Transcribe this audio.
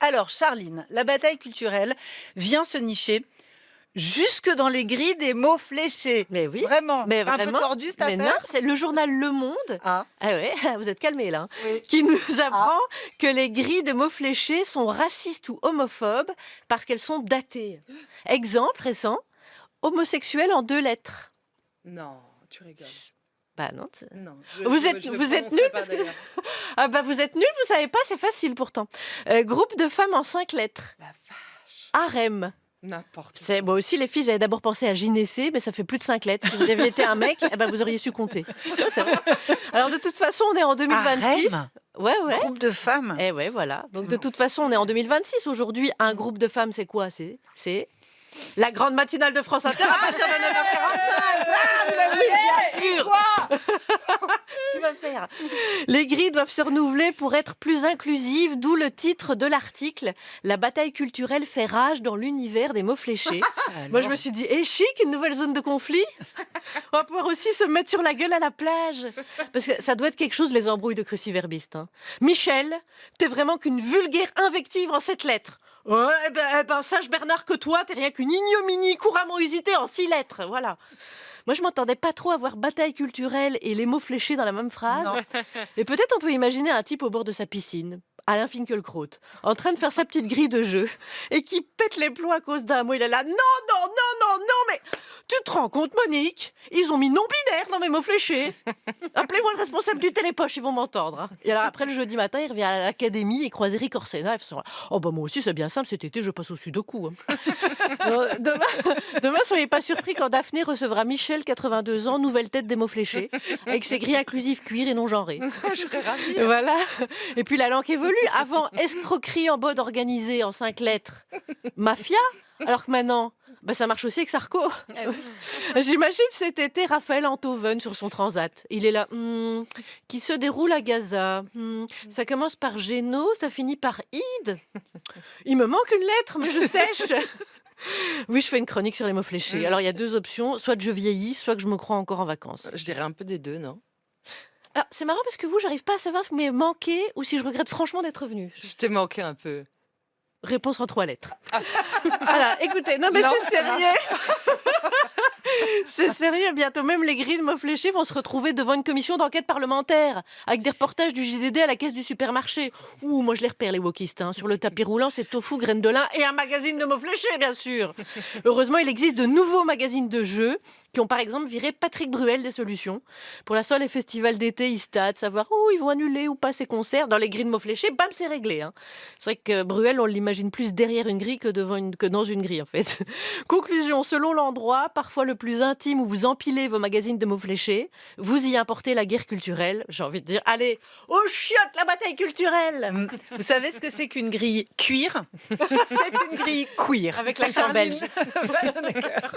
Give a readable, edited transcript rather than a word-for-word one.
Alors, Charline, la bataille culturelle vient se nicher jusque dans les grilles des mots fléchés. Mais oui, Vraiment, mais c'est pas un peu vraiment, tordu cette mais non, affaire? c'est le journal Le Monde, Ah, ah ouais, vous êtes calmés là, hein, oui. qui nous apprend que les grilles de mots fléchés sont racistes ou homophobes parce qu'elles sont datées. Exemple récent, homosexuel en 2 lettres. Non, tu rigoles. Bah non. Non, Vous êtes le nuls prononcerai pas parce que d'ailleurs. ah bah vous êtes nuls, vous savez pas, c'est facile pourtant. Groupe de femmes en 5 lettres. La vache. Harem. N'importe quoi. C'est moi aussi les filles, j'avais d'abord pensé à gynécée, mais ça fait plus de 5 lettres. Si vous aviez été un mec, eh ben vous auriez su compter. C'est vrai. Alors de toute façon, on est en 2026. Harem, Ouais. groupe de femmes. Et ouais, voilà. Donc de toute façon, on est en 2026 aujourd'hui. Un groupe de femmes, c'est quoi? C'est la grande matinale de France Inter à partir de 9h45. Ah, mais oui, bien sûr. Tu vas faire. Les grilles doivent se renouveler pour être plus inclusives, d'où le titre de l'article. La bataille culturelle fait rage dans l'univers des mots fléchés. Moi, je me suis dit, chic, une nouvelle zone de conflit. On va pouvoir aussi se mettre sur la gueule à la plage. Parce que ça doit être quelque chose, les embrouilles de cruciverbistes. Hein. Michel, t'es vraiment qu'une vulgaire invective en 7 lettres. Ouais, sache Bernard que toi, t'es rien qu'une ignominie couramment usitée en 6 lettres. Voilà. Moi, je m'entendais pas trop avoir bataille culturelle et les mots fléchés dans la même phrase. Non. Et peut-être on peut imaginer un type au bord de sa piscine, Alain Finkielkraut, en train de faire sa petite grille de jeu et qui pète les plombs à cause d'un mot. Il est là, non, mais tu te rends compte, Monique? Ils ont mis non-binaire dans mes mots fléchés. Appelez-moi le responsable du télépoche, ils vont m'entendre. Hein. Et alors après, le jeudi matin, il revient à l'académie et croise Eric Orsena. Oh bah moi aussi, c'est bien simple, cet été, je passe au sudoku. Hein. Non, demain, soyez pas surpris quand Daphné recevra Michel, 82 ans, nouvelle tête des mots fléchés, avec ses grilles inclusives cuir et non genrées. Je serais ravie. Voilà. Et puis la langue évolue. Avant, escroquerie en mode organisé en 5 lettres. Mafia. Alors que maintenant, ça marche aussi avec Sarko. J'imagine cet été Raphaël Enthoven sur son transat. Il est là, qui se déroule à Gaza. Ça commence par Géno, ça finit par Id. Il me manque une lettre, mais je sèche. Oui, je fais une chronique sur les mots fléchés. Alors il y a 2 options, soit que je vieillis, soit que je me crois encore en vacances. Je dirais un peu des deux, non? Alors, c'est marrant parce que vous, j'arrive pas à savoir si vous m'avez manqué ou si je regrette franchement d'être venue. Je t'ai manqué un peu. Réponse en 3 lettres. Voilà, écoutez, non mais Non, c'est sérieux. C'est sérieux, bientôt même les grilles de mots fléchés vont se retrouver devant une commission d'enquête parlementaire avec des reportages du JDD à la caisse du supermarché. Ouh, moi je les repère les wokistes. Hein. Sur le tapis roulant, c'est tofu, graines de lin et un magazine de mots fléchés, bien sûr. Heureusement, il existe de nouveaux magazines de jeux qui ont par exemple viré Patrick Bruel des Solutions. Pour l'instant, les festivals d'été, ils stadent, savoir où ils vont annuler ou pas ces concerts. Dans les grilles de mots fléchés, bam, c'est réglé. Hein. C'est vrai que Bruel, on l'imagine plus derrière une grille que dans une grille, en fait. Conclusion, selon l'endroit, parfois le plus intime où vous empilez vos magazines de mots fléchés, vous y importez la guerre culturelle. J'ai envie de dire, allez, aux chiottes, la bataille culturelle. Vous savez ce que c'est qu'une grille cuir? C'est une grille queer. Avec l'accent belge. Charline Vanhoenacker.